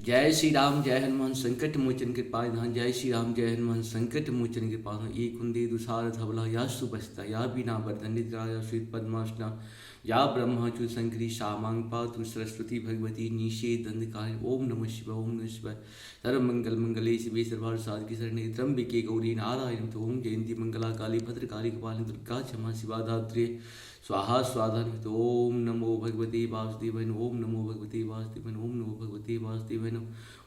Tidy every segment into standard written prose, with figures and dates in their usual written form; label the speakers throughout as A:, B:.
A: जय श्री राम जय हनुमान संकट मोचन कृपानिधान। जय श्री राम जय हनुमान संकट मोचन कृपानिधान। ये कुंदे दुसार धवला या सुबस्ता या बिना वर्धनित राजा श्वेत पद्मासना या ब्रह्माचु संकरी शामांग पातु सरस्वती भगवती निषे दंडकार। ओम नमः शिवाय ओम नमः शिवाय। सर्व मंगल मंगले शिवे सर्वार्थ साधके शरणे त्र्यंबके गौरी नारायण तो ओम जयंती मंगला काली भद्रकाली कपालिनी दुर्गा क्षमा शिवा धात्री स्वाहा स्वाधन। ओम नमो भगवते वासुदेवाय ओम नमो भगवते वासुदेवाय ओम नमो भगवते वासुदेवाय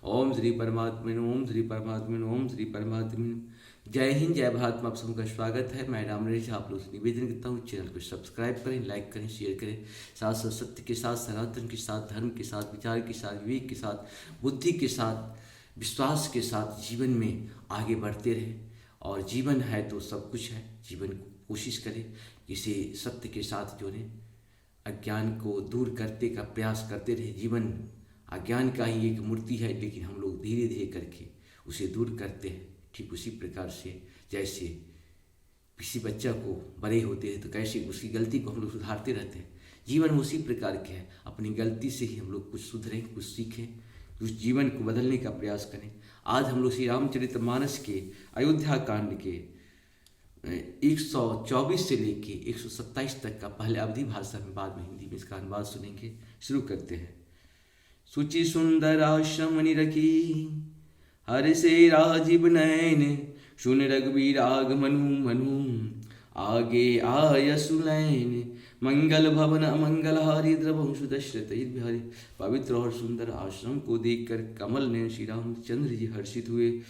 A: ओम श्री परमात्मा ओम श्री परमात्मा ओम श्री परमात्मा। जय हिंद जय भारत में आप सबका स्वागत है। मैं राम नरेश आप लोग से निवेदन करता हूँ चैनल को सब्सक्राइब करें, लाइक करें, शेयर करें। साथ साथ सत्य के साथ, सनातन के साथ, धर्म के साथ, विचार के साथ, विवेक के साथ, बुद्धि के साथ, विश्वास के साथ जीवन में आगे बढ़ते रहें। और जीवन है तो सब कुछ है। जीवन को कोशिश करें किसी सत्य के साथ जोड़ें, अज्ञान को दूर करने का प्रयास करते रहे। जीवन अज्ञान का ही एक मूर्ति है, लेकिन हम लोग धीरे धीरे करके उसे दूर करते हैं। ठीक उसी प्रकार से जैसे किसी बच्चा को बड़े होते हैं तो कैसे उसकी गलती को हम लोग सुधारते रहते हैं, जीवन उसी प्रकार के है। अपनी गलती से ही हम लोग कुछ सुधरें, कुछ सीखें, कुछ जीवन को बदलने का प्रयास करें। आज हम लोग श्री रामचरितमानस के अयोध्या कांड के 124 से लेके 127 तक का पहले अवधि भाषा में, बाद में हिंदी में इसका अनुवाद सुनेंगे। शुरू करते हैं। सुचि सुंदर आश्रम निरखी हर से राजीव नयन, सुन रघुवीर आगमनु मनु आगे आय सुनैन। मंगल भवन अमंगल हारी द्रवंशु दशरथ बिहारी। पवित्र और सुंदर आश्रम को देखकर कमल ने श्री रामचंद्र जी हर्षित हुए।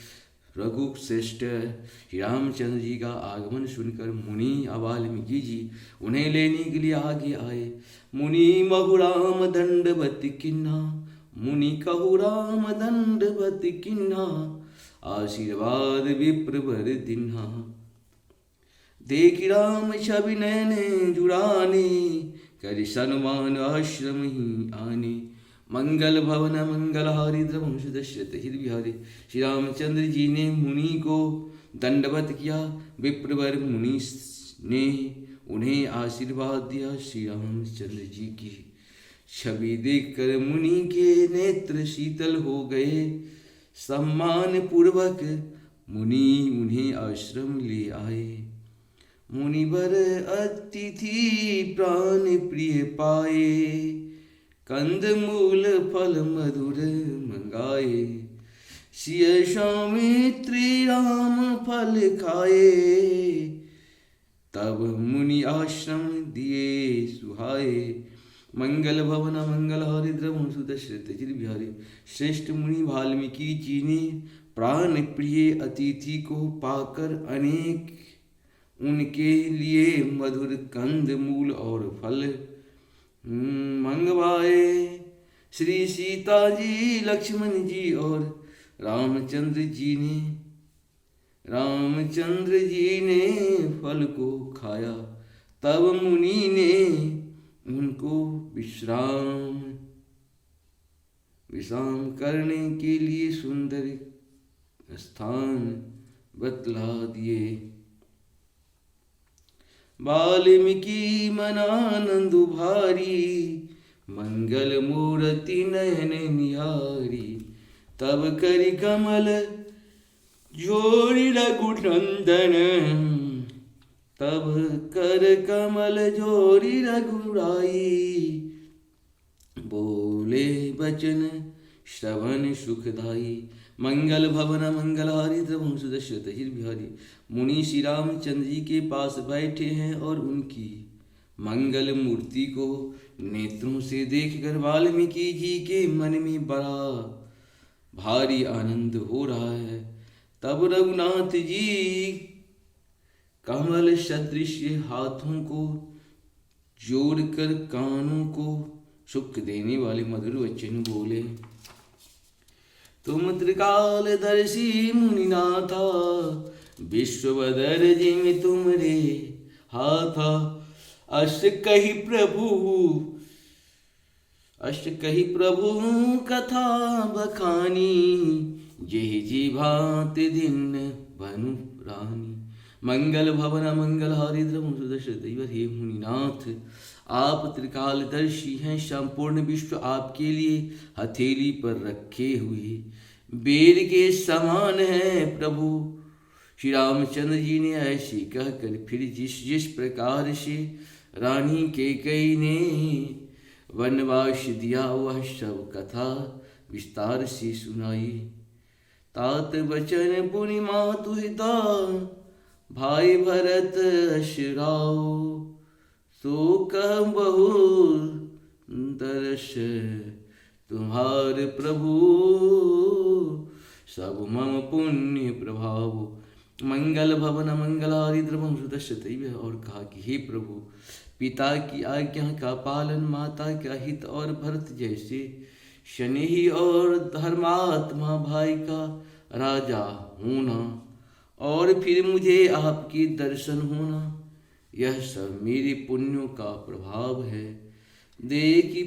A: रघु श्रेष्ठ श्री रामचंद्र जी का आगमन सुनकर मुनि वाल्मीकि जी उन्हें लेने के लिए आगे आए। मुनि महु राम दंडवत किन्हा, मुनि कहु राम दंडवत किन्हा, आशीर्वाद विप्रवर दिन्हा। देख राम छवि नयन जुड़ाने, कर सन्मान आश्रम ही आने। मंगल भवन मंगल हारी द्रवंश दशरथ हित बिहारी। श्री रामचंद्र जी ने मुनि को दंडवत किया। विप्रवर मुनि ने उन्हें आशीर्वाद दिया। श्री रामचंद्र जी की छवि देखकर मुनि के नेत्र शीतल हो गए। सम्मान पूर्वक मुनि उन्हें आश्रम ले आए। मुनिवर अतिथि प्राण प्रिय पाए, कंद मूल फल मधुर मंगाए। सिय सौमित्री राम फल खाए, तब मुनि आश्रम दिए सुहाए। मंगल भवन मंगल हारी द्रवंश दशरथ जी बिहारी। श्रेष्ठ मुनि वाल्मीकि जी ने प्राण प्रिय अतिथि को पाकर अनेक उनके लिए मधुर कंद मूल और फल मंगवाए। श्री सीता जी लक्ष्मण जी और रामचंद्र जी ने फल को खाया। तब मुनि ने उनको विश्राम करने के लिए सुंदर स्थान बतला दिए। वाल्मीकि मनानंद भारी, मंगल मूर्ति नयन निहारी। तब करि कमल जोड़ी रघुनंदन, तब कर कमल जोड़ी रघुराई। बोले बचन श्रवण सुखदाई। मंगल भवन मंगल हारी द्रवंश दशरथ हित बिहारी। मुनि श्री रामचंद्र जी के पास बैठे हैं और उनकी मंगल मूर्ति को नेत्रों से देखकर वाल्मीकि जी के मन में बड़ा भारी आनंद हो रहा है। तब रघुनाथ जी कमल सदृश हाथों को जोड़कर कानों को सुख देने वाले मधुर वचन बोले। तुम त्रिकालदर्शी मुनिनाथा, विश्ववदर जिमि तुमरे हाथा। अष्ट कहि प्रभु कथा बखानी, जेहि जी भांत दिन बनु रानी। मंगल भवन मंगल हारी द्रवंश दशरथ हे मुनिनाथ, आप त्रिकालदर्शी हैं, संपूर्ण विश्व आपके लिए हथेली पर रखे हुए बेर के समान है प्रभु। श्री रामचंद्र जी ने ऐसे कहकर फिर जिस जिस प्रकार से रानी कैकेयी ने वनवास दिया वह सब कथा विस्तार से सुनाई। तात बचन पुनि मातु हिता भाई भरत अशराओ, सो कह बहु दर्श तुम्हार प्रभु, सब मम पुण्य प्रभाव। मंगल भवन मंगलारि द्रवम सुदर्शतैव। और कहा कि हे प्रभु, पिता की आज्ञा का पालन, माता का हित और भरत जैसे स्नेही और धर्मात्मा भाई का राजा होना, और फिर मुझे आपके दर्शन होना, यह सब मेरे पुण्यों का प्रभाव है। देखी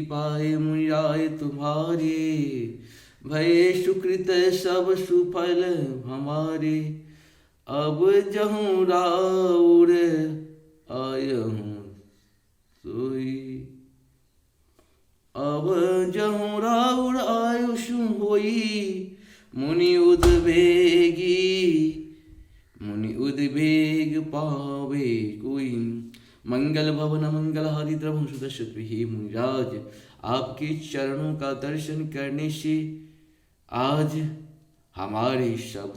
A: पाए मुनिराय तुम्हारे, भय सुकृत सब सुफल हमारे। अब जहूँ राउर आयहूँ सोई, अब जहूँ राउर आयुषु होई। मुनि उद्वेग पावे कोई। मंगल भवन मंगलहारी द्रवम सुदर्शत। हे मुनिराज, आपके चरणों का दर्शन करने से आज हमारे सब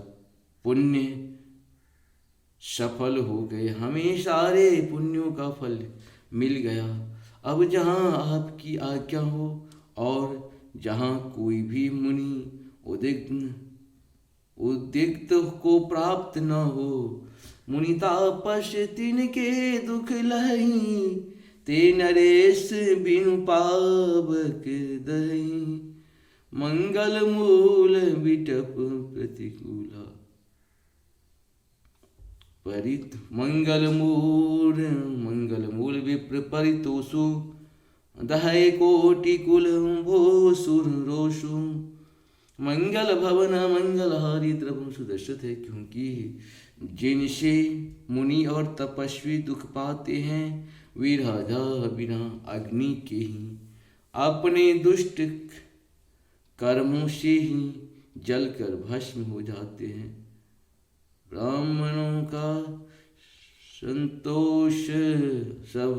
A: पुण्य सफल हो गए, हमें सारे पुण्यों का फल मिल गया। अब जहाँ आपकी आज्ञा हो और जहाँ कोई भी मुनि उद्रिक्त को प्राप्त न हो, मुनि तापस तिनके दुख लही, ते नरेश बिनु पावक दही। मंगल मूल विटप प्रतिकूला, परित मंगल मूल विप्र परितोषु, दहय कोटि कुल भो सुर रोषु। मंगल भवन मंगलहारी द्रवम सुदर्शित है, क्योंकि जिनसे मुनि और तपस्वी दुख पाते हैं वे राजा बिना अग्नि के ही अपने दुष्ट कर्मों से ही जलकर भस्म हो जाते हैं। ब्राह्मणों का संतोष सब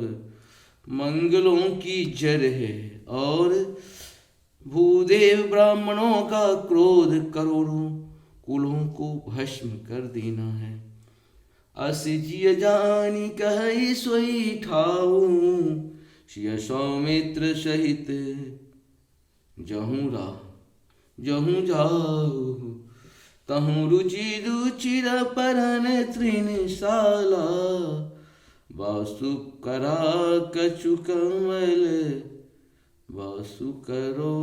A: मंगलों की जड़ है, और भूदेव ब्राह्मणों का क्रोध करोड़ों कुलों को भस्म कर देना है। अस जिय जानी कहि सोई ठाऊ, सिय सौमित्र सहित जहूँ जाऊ। तहूँ रुचिर परन तृणशाला, वासु करा कछु कमल वासु करो।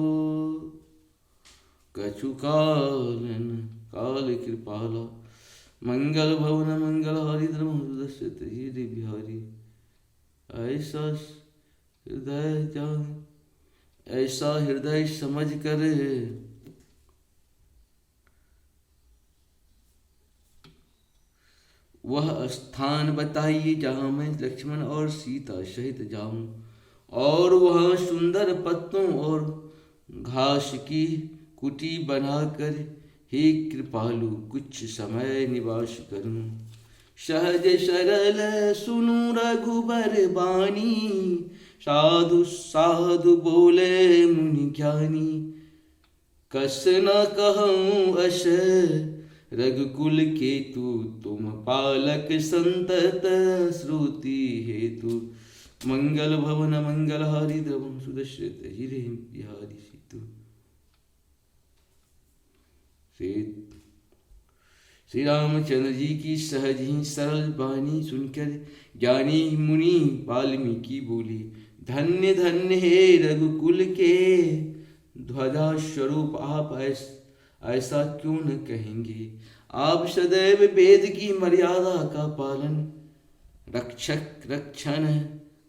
A: कछु काल कृपाला, मंगल भवन मंगलहारी द्रवम सुदर्शित। हे बिहारी, ऐसा हृदय समझ कर वह स्थान बताइए जहाँ मैं लक्ष्मण और सीता सहित जाऊं, और वह सुंदर पत्तों और घास की कुटी बनाकर हे कृपालु कुछ समय निवास करूं। सहज सरल सुनु रघुबर बानी, साधु साधु बोले मुनि ज्ञानी। कस न कहूँ अस रघुकुल केतु, तुम पालक संतत श्रुति हेतु। मंगल भवन मंगलहारी द्रवम सुदर्शित। हिरे बिहारी सीतु। श्री रामचंद्र जी की सहज ही सरल वाणी सुनकर ज्ञानी मुनि वाल्मीकि बोली, धन्य धन्य हे रघुकुल के ध्वजा स्वरूप आप ऐसा क्यों न कहेंगे। आप सदैव वेद की मर्यादा का पालन रक्षण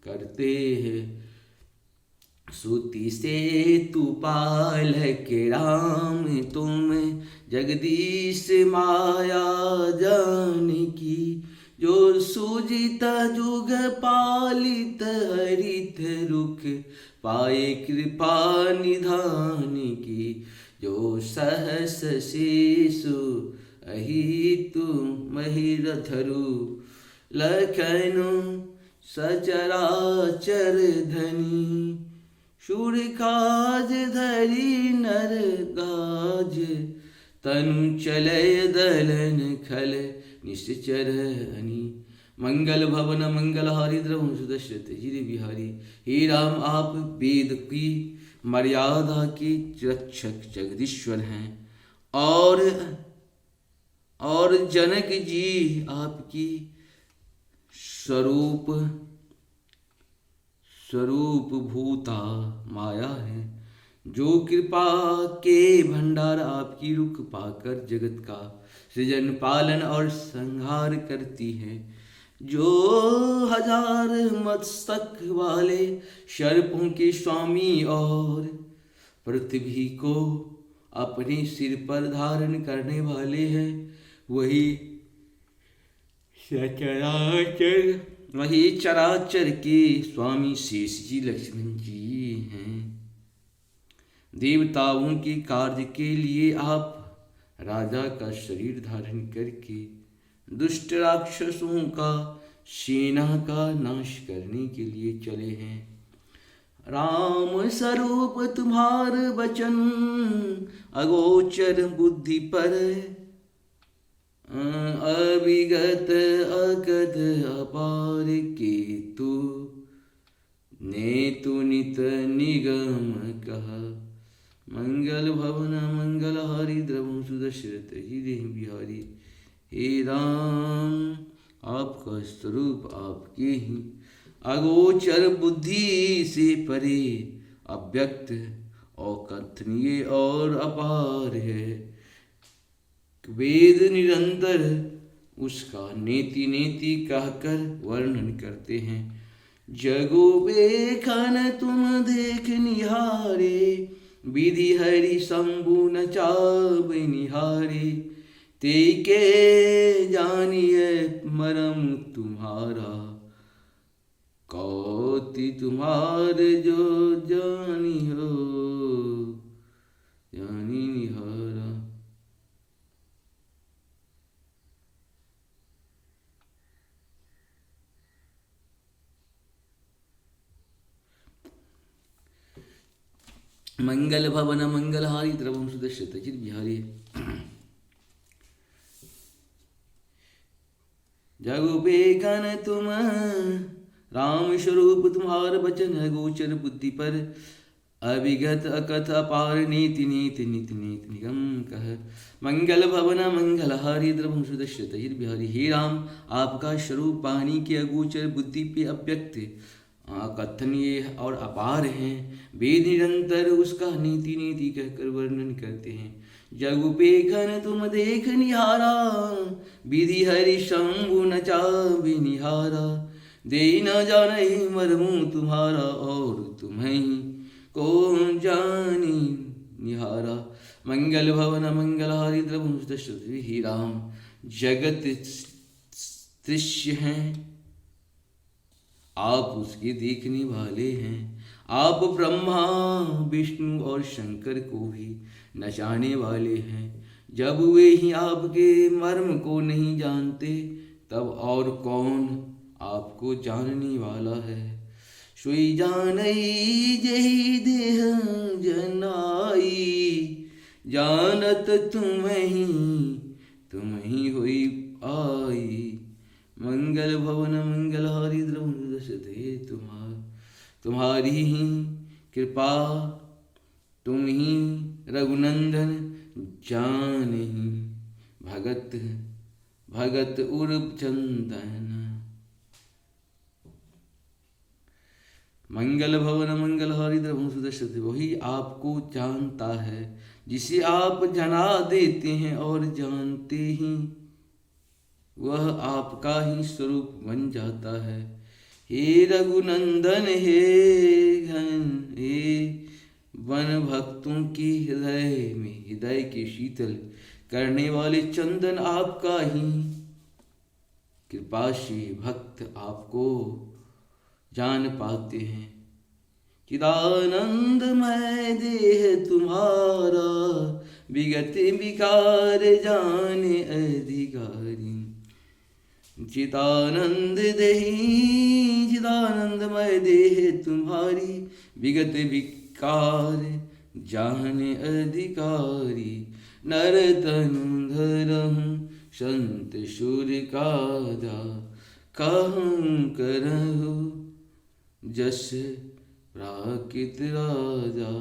A: करते हैं। सूती से तू पालक राम, तुम जगदीश माया जानकी। जो सूजित जुग पालित हरित रुख पाए कृपा निधान की। जो सहस शेषु अहितु महिरधरु लखनु सचराचर धनी। शूर काज धरी नर गाज तनु चलय दलन खल निश्चर हनी। मंगल भवन मंगलहारी द्रवम सुदशरथ गिरि बिहारी। हे राम आप वेद की मर्यादा के रक्षक जगदीश्वर हैं और जनक जी आपकी स्वरूप भूता माया है। जो कृपा के भंडार आपकी रुख पाकर जगत का सृजन पालन और संहार करती है। जो 1000 मस्तक वाले सर्पों के स्वामी और पृथ्वी को अपने सिर पर धारण करने वाले हैं, वही चराचर के स्वामी शेष जी लक्ष्मण जी हैं। देवताओं के कार्य के लिए आप राजा का शरीर धारण करके दुष्ट राक्षसों का सेना का नाश करने के लिए चले हैं। राम स्वरूप तुम्हार वचन अगोचर बुद्धि पर अविगत अकद अपार केतु ने तु नित निगम कहा। मंगल भवन मंगलहारी द्रवम सुदशरथ गिरि बिहारी। हे राम आपका स्वरूप आपके ही अगोचर बुद्धि से परे अव्यक्त अकथनीय और अपार है। वेद निरंतर उसका नेति नेति कहकर वर्णन करते हैं। जगो बेखन तुम देख निहारे विधि हरि शंभु न चाव निहारे। ते के जानिए मरम तुम्हारा कौति तुम्हारे जो जानी हो जानी निहारा। मंगल भवन मंगलहारी द्रवम सुदशरथ गिरि बिहारी। जगु बेगन तुम राम स्वरूप तुम्हार वचन गोचर बुद्धि पर अविगत अकथ अपार नीति नीति नीति नीति निगम कह। मंगल भवन मंगलहारी द्रवम सुदशरथ गिरि बिहारी। हे राम आपका स्वरूप पानी के अगोचर बुद्धि पे अव्यक्त कथनीय और अपार हैं। वेद निरंतर उसका नीति नीति कहकर वर्णन करते हैं। जगु पेखन तुम देख निहारा विधि हरि शंभु न चावि निहारा। दे न जाने मरमु तुम्हारा और तुम्हें कौन जानी निहारा। मंगल भवन मंगलहारी द्रवम सुदशरथ हे राम जगत दृश्य हैं, आप उसके देखने वाले हैं। आप ब्रह्मा विष्णु और शंकर को भी नचाने वाले हैं। जब वे ही आपके मर्म को नहीं जानते तब और कौन आपको जानने वाला है। सोई जानई जही देह जनाई जानत तुम ही हुई आई। मंगल भवन मंगलहारी द्रवम सुदशरथ तुम्हारी ही कृपा तुम ही रघुनंदन जानहि भगत उर्व चंदन। मंगल भवन मंगलहारी द्रवम सुदशरथ वही आपको जानता है जिसे आप जना देते हैं और जानते ही वह आपका ही स्वरूप बन जाता है। हे रघुनंदन हे घन हे वन भक्तों की हृदय के शीतल करने वाले चंदन आपका ही कृपा से भक्त आपको जान पाते हैं। चिदानंदमय देह तुम्हारा, विगत विकार जाने अधिकारी। चिदानंद देही चिदानंदमय देह तुम्हारी, विगत विकार जाने अधिकारी। नर तनु धरहूँ संत सुर काजा, कहूँ करहु जस प्राकृत राजा।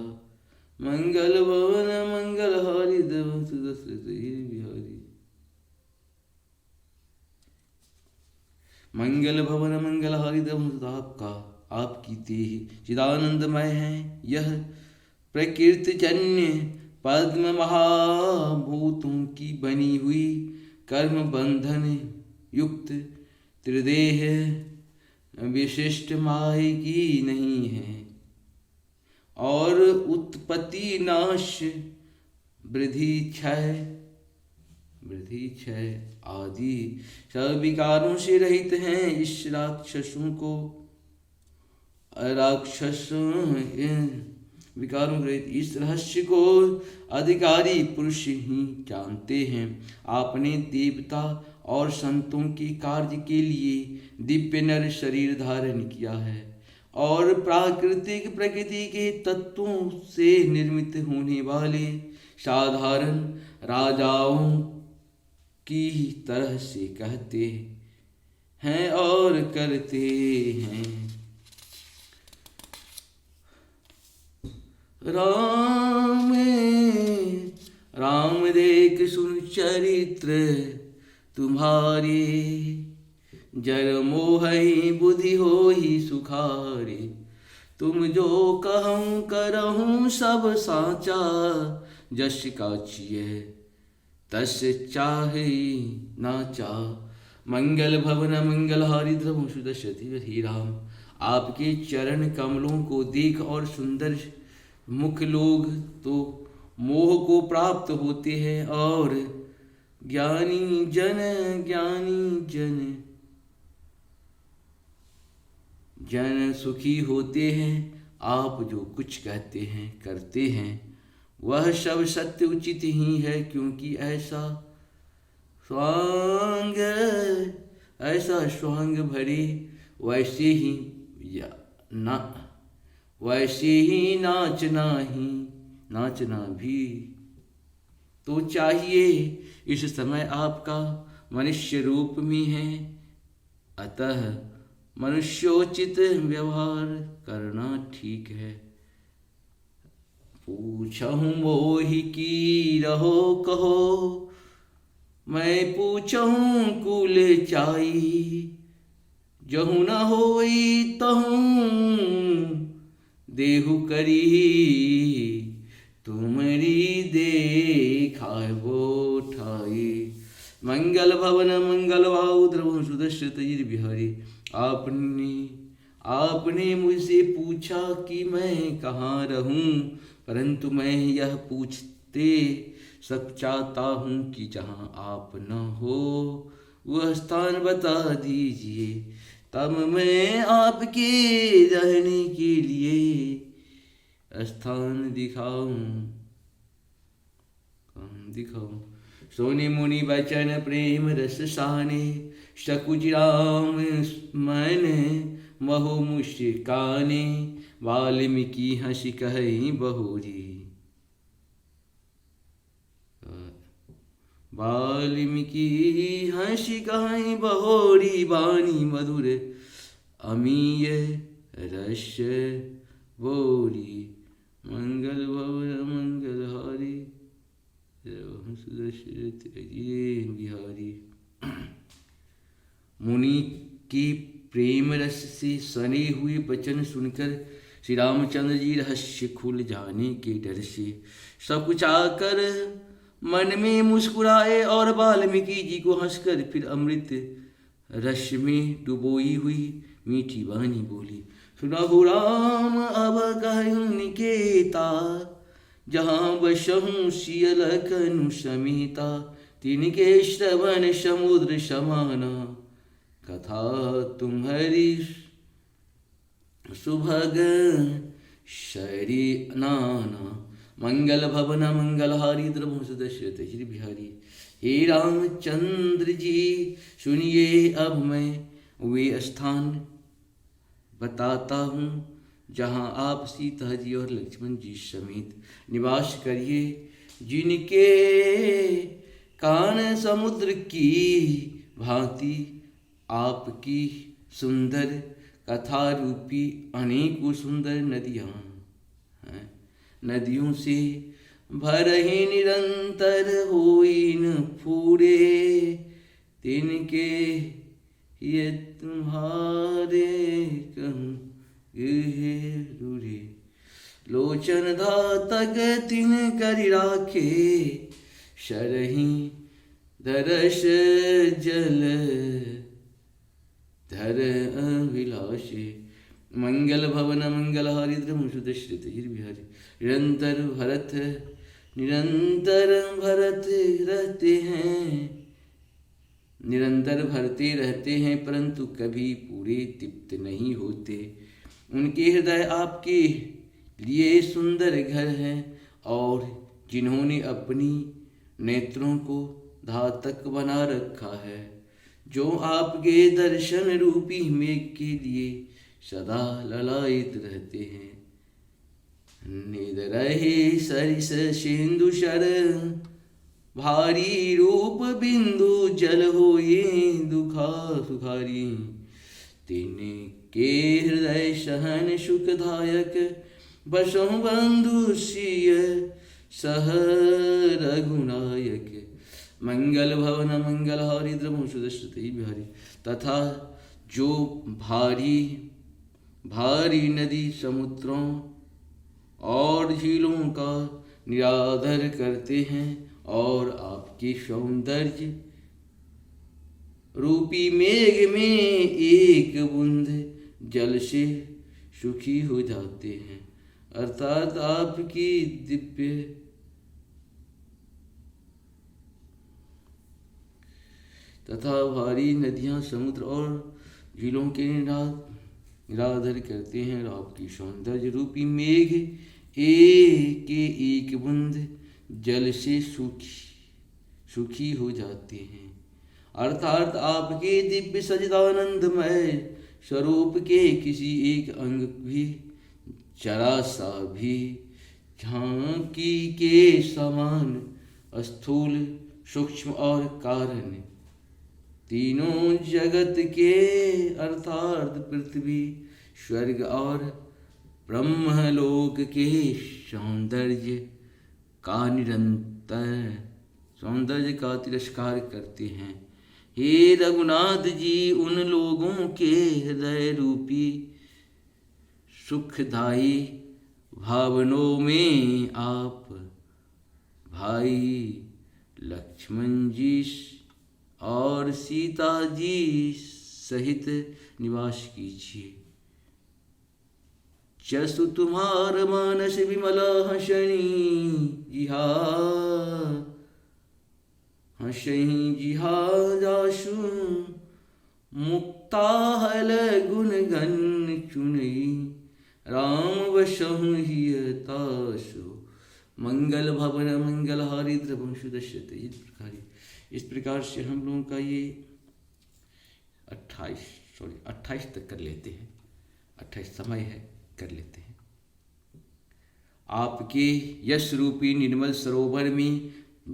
A: मंगल भवन मंगल हारी देव सुदशरथ बिहारी। मंगल भवन मंगल हारी देव आपका आपकी तेहि चिदानंदमय है यह प्रकृति जन्य पद्म महाभूतों की बनी हुई कर्म बंधन युक्त त्रिदेह विशिष्ट माय की नहीं है, और उत्पत्ति नाश वृद्धि क्षय आदि सब विकारों से रहित हैं। इस विकारों रहित इस रहस्य को अधिकारी पुरुष ही जानते हैं। आपने देवता और संतों के कार्य के लिए दिव्य नर शरीर धारण किया है, और प्राकृतिक प्रकृति के तत्वों से निर्मित होने वाले साधारण राजाओं की तरह से कहते हैं और करते हैं। राम देख सुन चरित्र तुम्हारे, जर मोहि बुद्धि होहि सुखारे। तुम जो कहूँ करहूँ सब साचा, जस काचिए तस चाहे नाचा। मंगल भवन मंगल हारी द्रव सुदशरथ ही राम। आपके चरण कमलों को देख और सुंदर मुख लोग तो मोह को प्राप्त होते हैं, और ज्ञानी जन सुखी होते हैं। आप जो कुछ कहते हैं करते हैं वह सब सत्य उचित ही है, क्योंकि ऐसा स्वांग भरे वैसे ही नाचना भी तो चाहिए। इस समय आपका मनुष्य रूप में है, अतः मनुष्योचित व्यवहार करना ठीक है। पूछहूँ मोहि की रहो कहो, मैं पूछहूँ कुल चाई। जहु न होई तहूँ देहु करी, तुमरी देखावो ठाई। मंगल भवन मंगल वाहु द्रव सुदशरथ बिहारी। आपने मुझसे पूछा कि मैं कहाँ रहूं, परंतु मैं यह पूछते सब चाहता हूँ कि जहाँ आप न हो वह स्थान बता दीजिए, तब मैं आपके रहने के लिए स्थान दिखाऊं। सोने मुनि बचन प्रेम रस साने, सकुच राम मन महु मुस्काने। वाल्मीकि हंसी कहि बहुरी, वाल्मीकि हंसी कहि बहोरी। वाणी मधुर अमीय रस बोरी। मंगल भवन मंगल हारी सुदशरथ बिहारी। मुनि की प्रेम रस से सने हुए वचन सुनकर श्री रामचंद्र जी रहस्य खुल जाने के डर से सब कुछ आकर मन में मुस्कुराए, और वाल्मीकि जी को हंसकर फिर अमृत रस में डुबोई हुई मीठी वाणी बोली। सुनहु राम अब कहूँ निकेता, जहाँ बसहूँ सिय लखनऊ समेता। तिनके श्रवण समुद्र समाना, कथा तुम्हारी सुभग शरी नाना। मंगल भवन मंगलहारी द्रभुष दशरथ श्री बिहारी। हे रामचंद्र जी सुनिए, अब मैं वे स्थान बताता हूँ जहाँ आप सीता जी और लक्ष्मण जी समेत निवास करिए, जिनके कान समुद्र की भांति आपकी सुंदर कथा रूपी अनेकों सुंदर नदियाँ हैं। नदियों से भरहि निरंतर होई न फूरे, तिनके ये तुम्हारे कहूँ रुरे। लोचन धातक तिन करि राखे, शरहि दरस जल धर अभिलाषे। मंगल भवन मंगलहारी द्रमुष दशरथ बिहारी। निरंतर भरते रहते हैं, परंतु कभी पूरे तृप्त नहीं होते। उनके हृदय आपके लिए सुंदर घर हैं, और जिन्होंने अपनी नेत्रों को धातक बना रखा है, जो आपके दर्शन रूपी मेघ के लिए सदा ललायित रहते हैं। निद रहे सरिस सिंधु शर, भारी रूप बिंदु जल हो ये दुखा सुखारी। तिनके हृदय सहन सुखदायक, बसों बंधु सिय सह रघुनायक। मंगल भवन मंगलहारी द्रमुष दशरथ बिहारी। तथा जो भारी भारी नदी समुद्रों और झीलों का निरादर करते हैं, और आपके सौंदर्य रूपी मेघ में एक बूंद जल से सुखी हो जाते हैं, अर्थात आपकी दिव्य तथा भारी नदियाँ समुद्र और झीलों के निरादर करते हैं, और आपकी सौंदर्य रूपी मेघ एक बूंद जल से सुखी हो जाते हैं, अर्थात आपके दिव्य सच्चिदानंदमय स्वरूप के किसी एक अंग भी जरा सा भी झांकी के समान स्थूल सूक्ष्म और कारण तीनों जगत के अर्थात पृथ्वी स्वर्ग और ब्रह्मलोक के सौंदर्य का तिरस्कार करते हैं। हे रघुनाथ जी, उन लोगों के हृदय रूपी सुखदायी भावनों में आप भाई लक्ष्मण जी और सीता जी सहित निवास कीजिए। जसु तुम्हार मानस विमल हंसही जिहा जासु, मुक्ता हल गुण गण चुनई, राम वसहु हियतासु। मंगल भवन मंगलहारी द्रवंशु दशरथ। इस प्रकार से हम लोगों का ये 28 तक कर लेते हैं। 28 समय है, कर लेते हैं। आपके यश रूपी निर्मल सरोवर में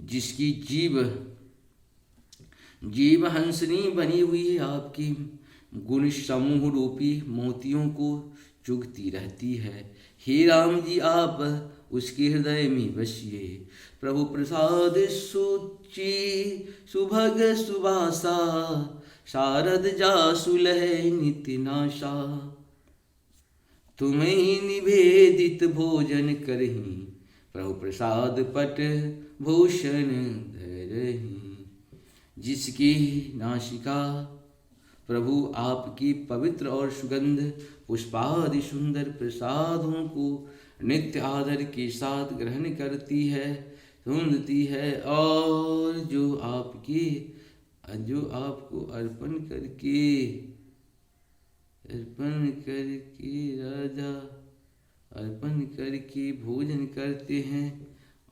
A: जिसकी जीव हंसनी बनी हुई है, आपकी गुण समूह रूपी मोतियों को चुगती रहती है। हे राम जी, आप उसके हृदय में बसिए। प्रभु प्रसाद सुचि सुभग सुबासा, शारद जासु लहै नित्य नाशा। तुम्हें निवेदित भोजन करही, प्रभु प्रसाद पट भूषण धरही। जिसकी नासिका प्रभु आपकी पवित्र और सुगंध पुष्पादि सुंदर प्रसादों को नित्य आदर के साथ ग्रहण करती है, सूंघती है, और जो आपकी जो आपको अर्पण करके राजा अर्पण करके भोजन करते हैं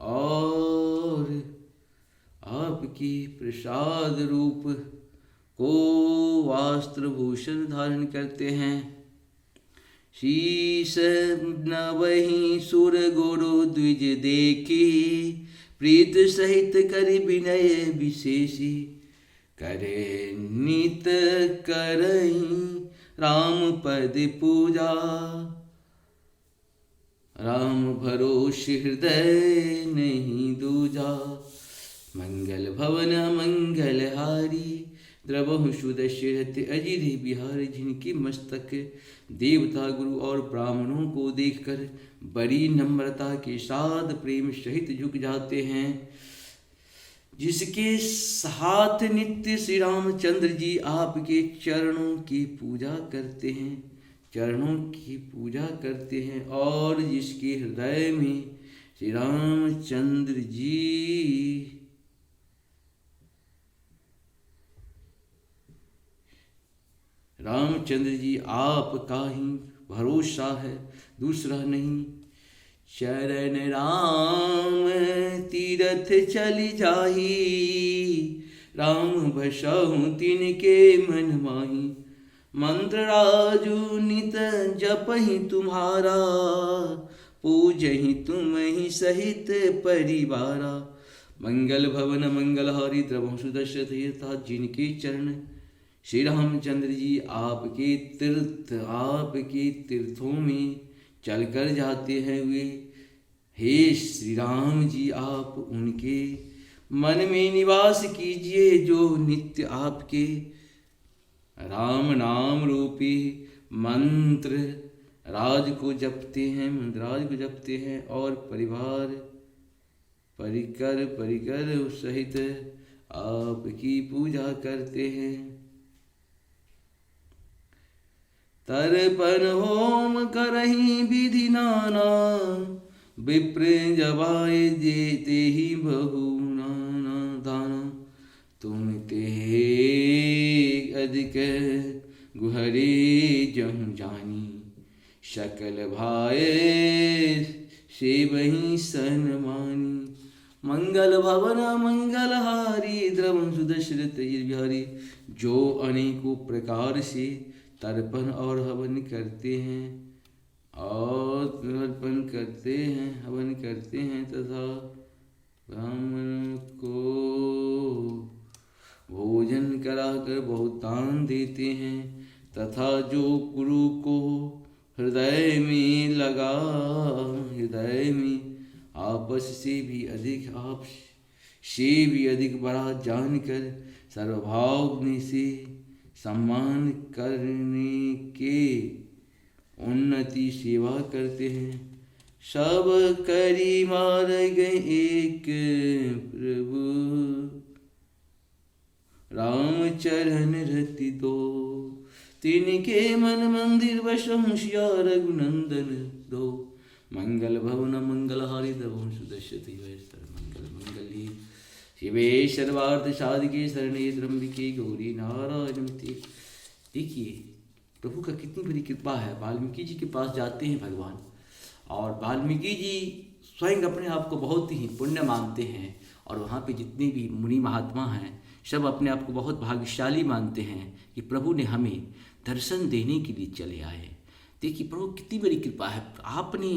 A: और आपकी प्रसाद रूप को वस्त्र भूषण धारण करते हैं। शीश नवहि सुर गुरु द्विज देखी प्रीत सहित कर विनय विशेषी करे नित करई राम पद पूजा राम भरोसे हृदय नहीं दूजा। मंगल भवन मंगलहारी द्रवहु सुदशरथ अजिर बिहार जिनके मस्तक देवता गुरु और ब्राह्मणों को देखकर बड़ी नम्रता के साथ प्रेम सहित झुक जाते हैं। जिसके साथ नित्य श्री रामचंद्र जी आपके चरणों की पूजा करते हैं और जिसके हृदय में श्री रामचंद्र जी आपका ही भरोसा है, दूसरा नहीं। शरण राम तीरथ चली जाही राम बसहु तिनके मन माही। मंत्र राजू नित जपहि तुम्हारा पूजहि तुम ही सहित परिवारा। मंगल भवन मंगलहारी द्रवहु सुदशरथ यथा जिनके चरण श्री रामचंद्र जी आपके तीर्थों में चलकर जाते हैं वे। हे श्री राम जी आप उनके मन में निवास कीजिए जो नित्य आपके राम नाम रूपी मंत्र को जपते हैं और परिकर सहित आपकी पूजा करते हैं। तर्पण होम करहि विधि नाना विप्र जबाए जेते ही बहु नाना दाना। तुम ते अधिक गुहरे जहु जानी सकल भाए से वही सनमानी। मंगल भवन मंगलहारी द्रवहु सुदशरथ बिहारी जो अनेकों प्रकार से तर्पण और हवन करते हैं तथा ब्राह्मण को भोजन कराकर बहुत दान देते हैं तथा जो गुरु को हृदय में आपस से भी अधिक बड़ा जानकर सर्वभाव से सम्मान करने के उन्नति सेवा करते हैं। सब करी मार गए एक प्रभु राम चरण रति दो। तिनके मन मंदिर वशम श्या रघुनंदन दो। मंगल भवन मंगलहारी द्रवहु सुदशरथ मंगली शिवे सर्वार्थ साधिके शरणे त्र्यंबिके गौरी नारायणते। देखिए प्रभु का कितनी बड़ी कृपा है। वाल्मीकि जी के पास जाते हैं भगवान और वाल्मीकि जी स्वयं अपने आप को बहुत ही पुण्य मानते हैं और वहाँ पे जितने भी मुनि महात्मा हैं सब अपने आप को बहुत भाग्यशाली मानते हैं कि प्रभु ने हमें दर्शन देने के लिए चले आए। देखिए प्रभु कितनी बड़ी कृपा है। आपने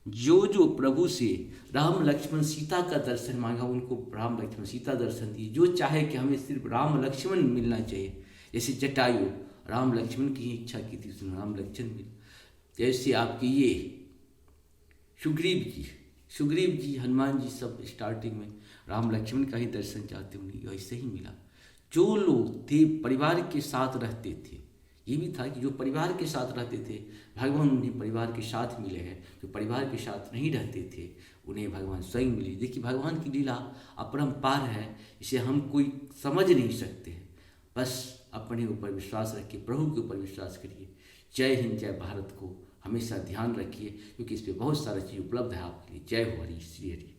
A: जो प्रभु से राम लक्ष्मण सीता का दर्शन मांगा उनको राम लक्ष्मण सीता दर्शन दिए। जो चाहे कि हमें सिर्फ राम लक्ष्मण मिलना चाहिए, जैसे जटायु राम लक्ष्मण की ही इच्छा की थी उसने राम लक्ष्मण मिल। जैसे आपके ये सुग्रीव जी हनुमान जी सब स्टार्टिंग में राम लक्ष्मण का ही दर्शन चाहते उन्हें वैसे ही मिला। जो लोग थे परिवार के साथ रहते थे, ये भी था कि जो परिवार के साथ रहते थे भगवान उन्हें परिवार के साथ मिले हैं। जो परिवार के साथ नहीं रहते थे उन्हें भगवान स्वयं मिले। देखिए भगवान की लीला अपरंपार है, इसे हम कोई समझ नहीं सकते। बस अपने ऊपर विश्वास रखिए, प्रभु के ऊपर विश्वास करिए। जय हिंद, जय भारत को हमेशा ध्यान रखिए क्योंकि इस पर बहुत सारी चीज़ उपलब्ध है आपके लिए। जय हो हरि श्री हरि।